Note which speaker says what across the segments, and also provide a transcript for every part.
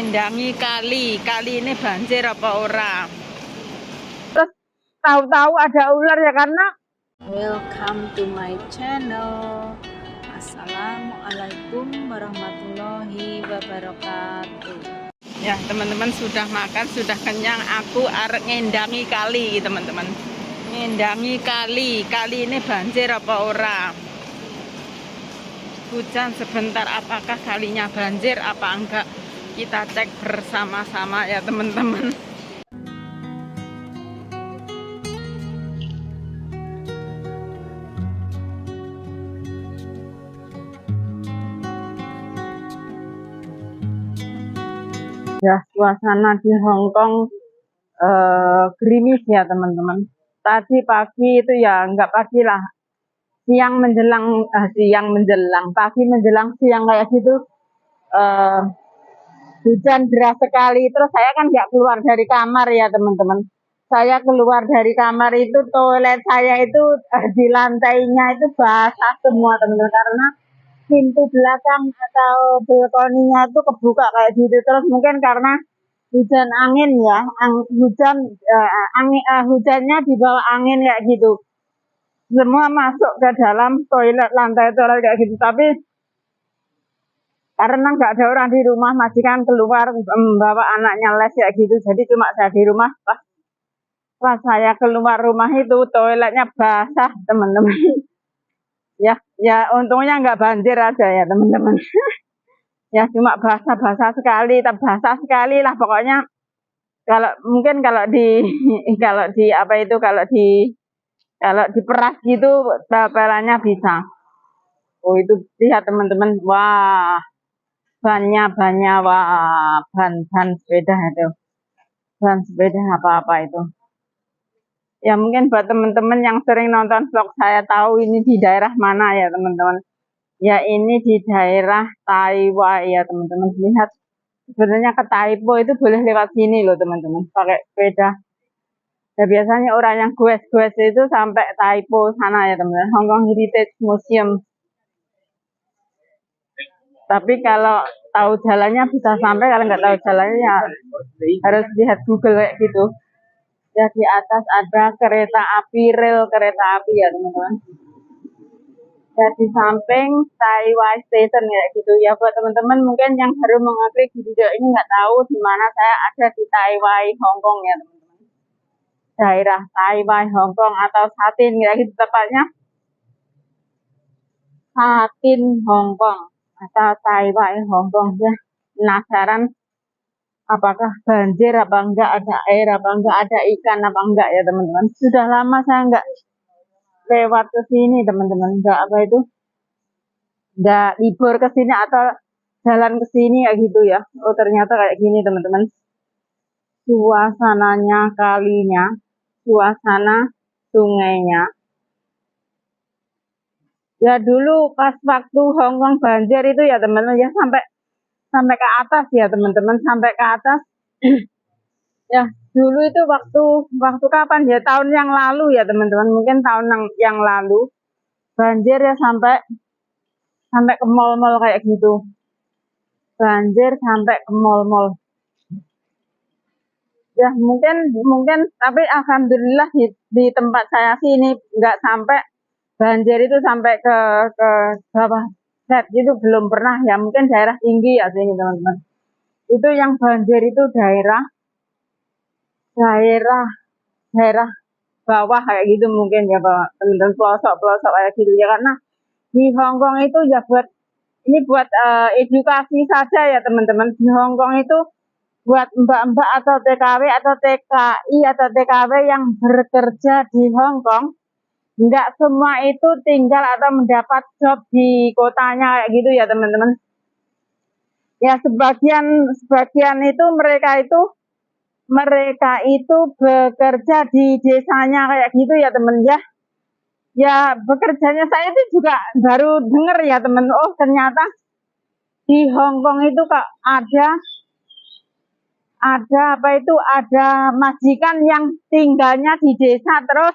Speaker 1: ngendangi kali ini banjir apa ora.
Speaker 2: Terus tahu-tahu ada ular ya, karena
Speaker 1: Welcome to my channel. Assalamualaikum warahmatullahi wabarakatuh. Ya teman-teman, sudah makan, sudah kenyang. Aku arek ngendangi kali teman-teman. Ngendangi kali ini banjir apa ora. Hujan sebentar, apakah kalinya banjir apa enggak? Kita cek bersama-sama ya teman-teman.
Speaker 2: ya suasana di Hongkong gerimis ya teman-teman. Tadi pagi itu ya enggak pagi lah, siang menjelang pagi menjelang siang kayak gitu, hujan deras sekali. Terus saya kan nggak keluar dari kamar ya teman-teman. Saya keluar dari kamar itu, toilet saya itu di lantainya itu basah semua teman-teman, karena pintu belakang atau balkoninya itu kebuka kayak gitu. Terus mungkin karena hujan angin ya, hujannya di bawah angin kayak gitu, semua masuk ke dalam toilet, lantai toilet kayak gitu. Tapi karena nggak ada orang di rumah, majikan keluar membawa anaknya les kayak gitu, jadi cuma saya di rumah. Pas saya keluar rumah itu toiletnya basah teman-teman. ya untungnya nggak banjir aja ya teman-teman. Ya cuma basah sekali, basah sekali lah pokoknya. Kalau diperas gitu bapelannya bisa. Oh itu lihat teman-teman, wah bannya wah, ban sepeda itu, ban sepeda apa itu. Ya mungkin buat teman-teman yang sering nonton vlog saya tahu ini di daerah mana ya teman-teman. Ya ini di daerah Taiwan ya teman-teman. Lihat, sebenarnya ke Taipo itu boleh lewat sini loh teman-teman, pakai sepeda. Ya biasanya orang yang goes-goes itu sampai Taipo sana ya teman-teman, Hongkong Heritage Museum. Tapi kalau tahu jalannya bisa sampai, kalau nggak tahu jalannya ya harus lihat Google kayak gitu. Ya di atas ada kereta api, rel kereta api ya teman-teman. Ya di samping Taiwan Station kayak gitu ya. Buat teman-teman mungkin yang baru mengeklik di video ini nggak tahu di mana saya ada di Taiwan Hongkong ya teman-teman. Daerah Taiwan Hongkong atau Satin kayak gitu tepatnya. Satin Hongkong atau Taiwan Hongkong ya. Penasaran apakah banjir apa enggak, ada air apa enggak, ada ikan apa enggak ya teman-teman. Sudah lama saya enggak lewat ke sini teman-teman, enggak libur ke sini atau jalan ke sini kayak gitu ya. Oh ternyata kayak gini teman-teman. Suasananya kalinya, suasana sungainya. Ya dulu pas waktu Hongkong banjir itu ya teman-teman ya, sampai ke atas ya teman-teman, sampai ke atas. Ya dulu itu waktu kapan ya, tahun yang lalu ya teman-teman, mungkin tahun yang lalu banjir ya sampai ke mall-mall kayak gitu. Banjir sampai ke mall-mall. Ya mungkin tapi alhamdulillah di tempat saya sini nggak sampai banjir itu sampai ke bawah set gitu, belum pernah ya. Mungkin daerah tinggi ya sini teman-teman. Itu yang banjir itu daerah bawah kayak gitu mungkin ya Pak teman-teman, pelosok kayak gitu ya. Karena di Hongkong itu ya buat edukasi saja ya teman-teman. Di Hongkong itu buat mbak-mbak atau TKW atau TKI atau TKW yang bekerja di Hongkong, enggak semua itu tinggal atau mendapat job di kotanya kayak gitu ya teman-teman. Ya sebagian itu mereka itu bekerja di desanya kayak gitu ya teman ya. Ya bekerjanya saya itu juga baru dengar ya teman. Oh ternyata di Hongkong itu kok ada majikan yang tinggalnya di desa, terus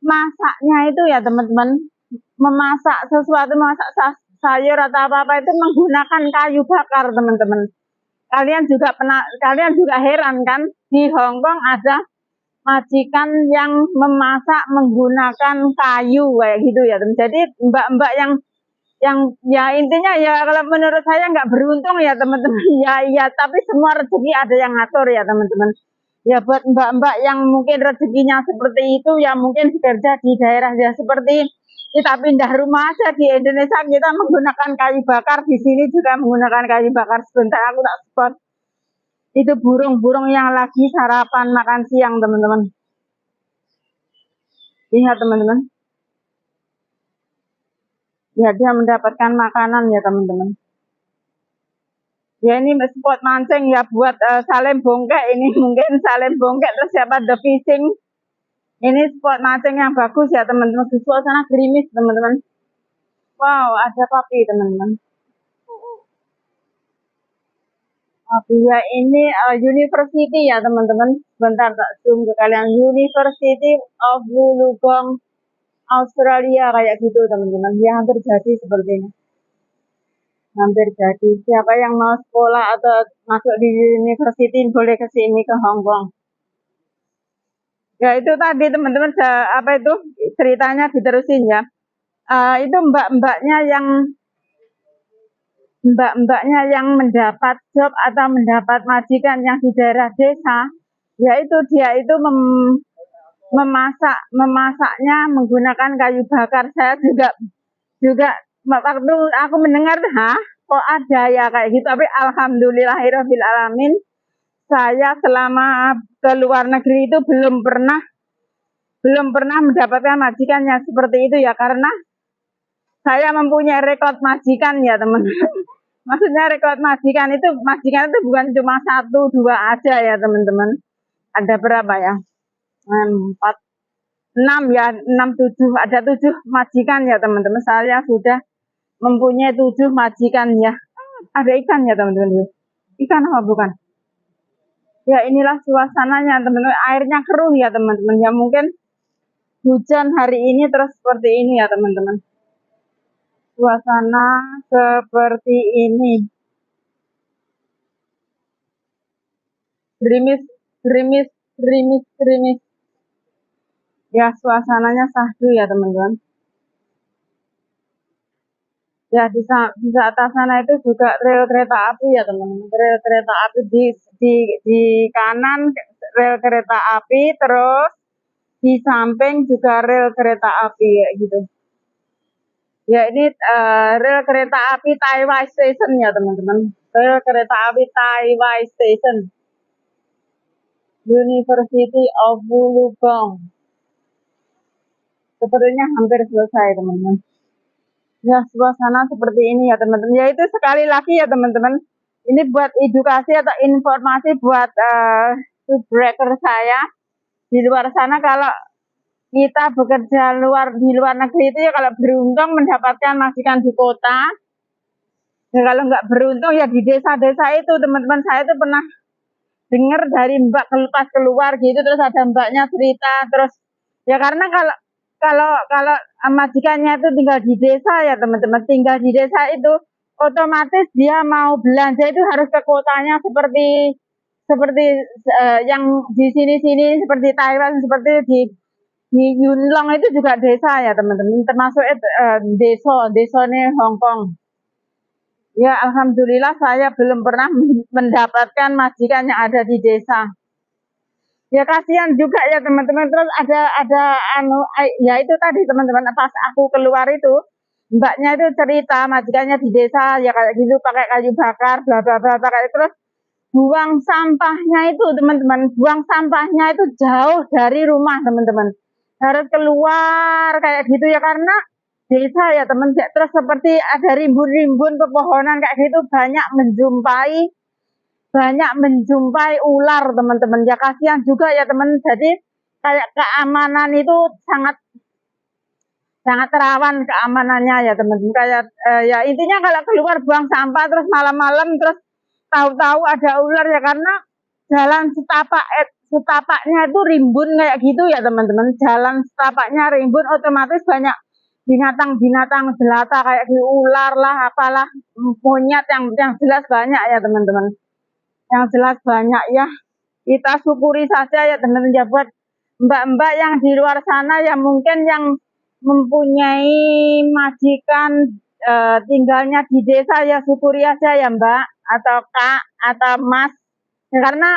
Speaker 2: masaknya itu ya teman-teman, memasak sesuatu, masak sayur atau apa itu menggunakan kayu bakar teman-teman. kalian juga heran kan, di Hong Kong ada majikan yang memasak menggunakan kayu kayak gitu ya. Jadi mbak-mbak yang ya intinya ya kalau menurut saya nggak beruntung ya teman-teman. Ya tapi semua rezeki ada yang ngatur ya teman-teman. Ya buat mbak-mbak yang mungkin rezekinya seperti itu ya mungkin bekerja di daerah ya seperti kita pindah rumah aja di Indonesia kita menggunakan kayu bakar, di sini juga menggunakan kayu bakar. Sebentar aku tak spot itu burung-burung yang lagi sarapan makan siang teman-teman. Lihat teman-teman, ya dia mendapatkan makanan ya teman-teman. Ya ini spot mancing ya buat Salim Bongkek ini mungkin Salim Bongkek terus siapa The Fishing. Ini spot mancing yang bagus ya teman-teman. Di suasana gerimis teman-teman. Wow, ada papi teman-teman. Ya ini university ya teman-teman. Bentar tak zoom ke kalian. University of Wollongong, Australia kayak gitu teman-teman. Ya hampir jadi seperti ini. Hampir jadi. Siapa yang mau sekolah atau masuk di university boleh ke sini ke Hong Kong. Ya itu tadi teman-teman apa itu ceritanya diterusin ya. Itu mbak-mbaknya yang mendapat job atau mendapat majikan yang di daerah desa, yaitu dia itu memasaknya menggunakan kayu bakar. Saya juga waktu aku mendengar kok ada ya kayak gitu, tapi alhamdulillahirabbil alamin saya selama ke luar negeri itu belum pernah mendapatkan majikan yang seperti itu ya, karena saya mempunyai rekod majikan ya teman-teman. Maksudnya rekod majikan itu bukan cuma 1, 2 aja ya teman-teman. Ada berapa ya? 4, 6 ya, 6, 7. Ada 7 majikan ya teman-teman. Saya sudah mempunyai 7 majikan ya. Ada ikan ya teman-teman. Ikan apa bukan? Ya inilah suasananya teman-teman. Airnya keruh ya teman-teman. Ya mungkin hujan hari ini terus seperti ini ya teman-teman. Suasana seperti ini. Gerimis. Ya suasananya sahdu ya teman-teman. Ya di atas sana itu juga rel kereta api ya teman-teman. Rel kereta api di kanan rel kereta api, terus di samping juga rel kereta api ya gitu. Ya ini rel kereta api Tai Wai Station ya teman-teman. Rel kereta api Tai Wai Station. University of Wollongong. Sepertinya hampir selesai teman-teman. Ya suasana seperti ini ya teman-teman. Ya itu sekali lagi ya teman-teman. Ini buat edukasi atau informasi buat subbreaker saya di luar sana. Kalau kita bekerja di luar negeri itu ya kalau beruntung mendapatkan majikan di kota. Ya kalau nggak beruntung ya di desa-desa itu teman-teman. Saya itu pernah dengar dari mbak pas keluar gitu, terus ada mbaknya cerita, terus ya karena kalau majikannya itu tinggal di desa ya teman-teman, tinggal di desa itu otomatis dia mau belanja itu harus ke kotanya seperti yang di sini seperti Thailand, seperti di Yunlong itu juga desa ya teman-teman, termasuk desa nih Hong Kong. Ya alhamdulillah saya belum pernah mendapatkan majikan yang ada di desa. Ya kasihan juga ya teman-teman. Terus ada ya itu tadi teman-teman, pas aku keluar itu mbaknya itu cerita majikannya di desa ya kayak gitu, pakai kayu bakar bla bla bla kayak. Terus buang sampahnya itu teman-teman, buang sampahnya itu jauh dari rumah teman-teman, harus keluar kayak gitu ya, karena desa ya teman. Terus seperti ada rimbun-rimbun pepohonan kayak gitu, banyak menjumpai ular teman-teman. Ya kasihan juga ya teman. Jadi kayak keamanan itu sangat rawan keamanannya ya teman-teman. Kayak ya intinya kalau keluar buang sampah terus malam-malam terus tahu-tahu ada ular ya, karena jalan setapaknya itu rimbun kayak gitu ya teman-teman. Jalan setapaknya rimbun, otomatis banyak binatang-binatang jelata kayak ular lah, apalah, monyet yang jelas banyak ya teman-teman. Yang jelas banyak ya. Kita syukuri saja ya teman-teman ya, buat mbak-mbak yang di luar sana yang mungkin yang mempunyai majikan tinggalnya di desa, ya syukuri aja ya mbak atau kak atau mas ya, karena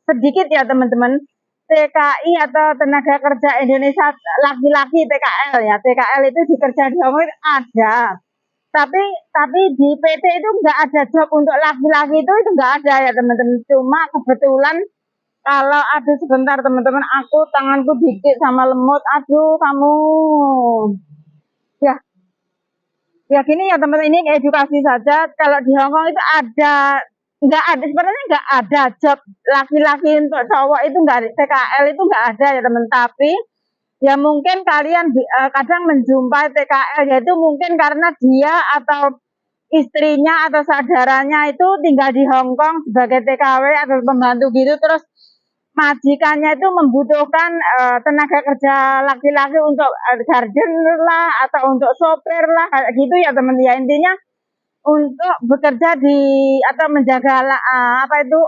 Speaker 2: sedikit ya teman-teman, TKI atau tenaga kerja Indonesia laki-laki TKL ya, TKL itu dikerja di Hongkong ada, tapi di PT itu nggak ada job untuk laki-laki, itu nggak ada ya teman-teman. Cuma kebetulan kalau aduh sebentar teman-teman, aku tanganku dikit sama lemut, aduh kamu ya. Ya gini ya teman-teman, ini edukasi saja. Kalau di Hongkong itu nggak ada, sebenarnya nggak ada job laki-laki untuk cowok itu, nggak ada, TKL itu nggak ada ya teman. Tapi ya mungkin kalian kadang menjumpai TKL, yaitu mungkin karena dia atau istrinya atau saudaranya itu tinggal di Hongkong sebagai TKW atau pembantu gitu, terus majikannya itu membutuhkan tenaga kerja laki-laki untuk gardener lah atau untuk sopir lah kayak gitu ya teman ya. Intinya untuk bekerja di atau menjaga apa itu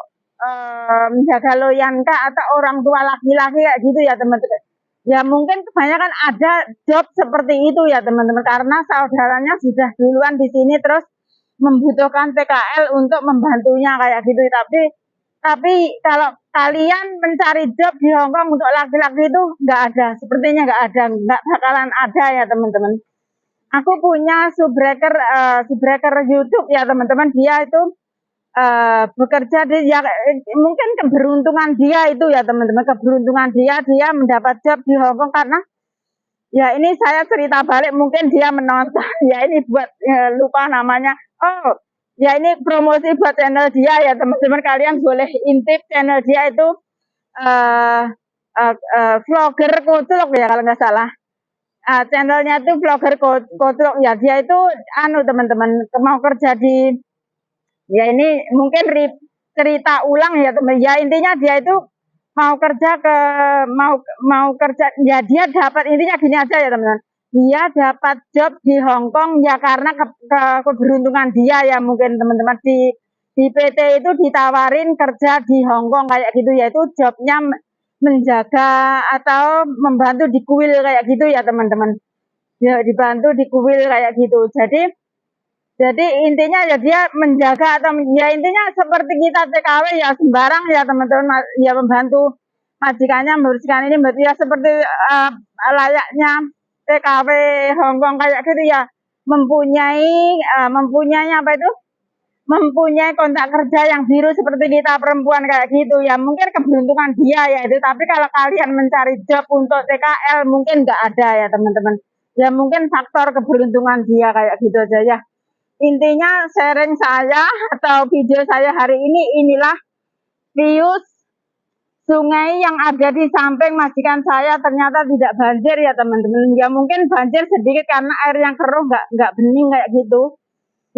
Speaker 2: menjaga loyanka atau orang tua laki-laki kayak gitu ya teman-teman. Ya mungkin kebanyakan ada job seperti itu ya teman-teman, karena saudaranya sudah duluan di sini terus membutuhkan TKL untuk membantunya kayak gitu. Tapi kalau kalian mencari job di Hongkong untuk laki-laki itu nggak ada, sepertinya nggak ada, nggak bakalan ada ya teman-teman. Aku punya subbreaker YouTube ya teman-teman, dia itu bekerja di ya, mungkin keberuntungan dia itu ya teman-teman, keberuntungan dia mendapat job di Hongkong, karena ya ini saya cerita balik, mungkin dia menonton ya, ini buat lupa namanya. Oh ya, ini promosi buat channel dia ya teman-teman, kalian boleh intip channel dia itu vlogger Koclok ya kalau nggak salah. Channelnya itu vlogger Koclok ya, dia itu anu teman-teman mau kerja di, ya ini mungkin cerita ulang ya teman ya, intinya dia itu mau kerja mau kerja ya, dia dapat, intinya gini aja ya teman-teman, dia dapat job di Hongkong ya karena keberuntungan dia ya, mungkin teman-teman di PT itu ditawarin kerja di Hongkong kayak gitu, yaitu jobnya menjaga atau membantu di kuil kayak gitu ya teman-teman, ya dibantu di kuil kayak gitu. Jadi intinya ya dia menjaga atau ya intinya seperti kita TKW ya, sembarang ya teman-teman ya, membantu majikannya membersihkan ini, berarti ya seperti layaknya TKW Hongkong kayak gitu ya, mempunyai apa itu, mempunyai kontrak kerja yang biru seperti kita perempuan kayak gitu ya, mungkin keberuntungan dia ya itu. Tapi kalau kalian mencari job untuk TKL mungkin nggak ada ya teman-teman, ya mungkin faktor keberuntungan dia kayak gitu aja ya. Intinya sharing saya atau video saya hari ini, inilah views sungai yang ada di samping majikan saya ternyata tidak banjir ya teman-teman. Ya mungkin banjir sedikit karena air yang keruh, nggak bening kayak gitu.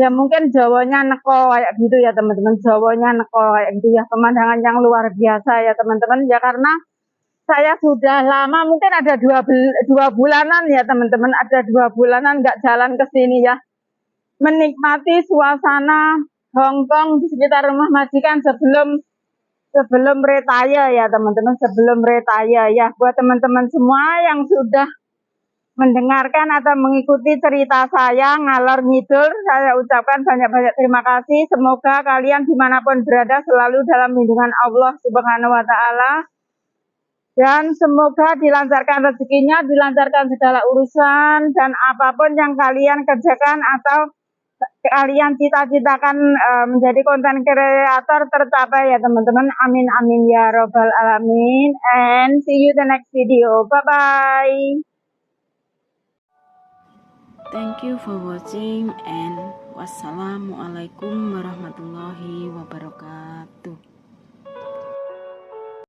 Speaker 2: Ya mungkin jawanya neko kayak gitu ya teman-teman, jawanya neko kayak gitu ya. Pemandangan yang luar biasa ya teman-teman ya, karena saya sudah lama, mungkin ada dua bulanan ya teman-teman, ada 2 bulanan nggak jalan ke sini ya, menikmati suasana Hongkong di sekitar rumah majikan sebelum retire ya teman-teman, sebelum retire ya. Buat teman-teman semua yang sudah mendengarkan atau mengikuti cerita saya ngalor ngidul, saya ucapkan banyak-banyak terima kasih. Semoga kalian dimanapun berada selalu dalam lindungan Allah Subhanahu wa Ta'ala, dan semoga dilancarkan rezekinya, dilancarkan segala urusan, dan apapun yang kalian kerjakan atau kalian cita-citakan menjadi konten kreator tercapai ya teman-teman. Amin amin ya robbal alamin, and see you the next video. Bye bye.
Speaker 1: Thank you for watching, and wassalamualaikum warahmatullahi wabarakatuh.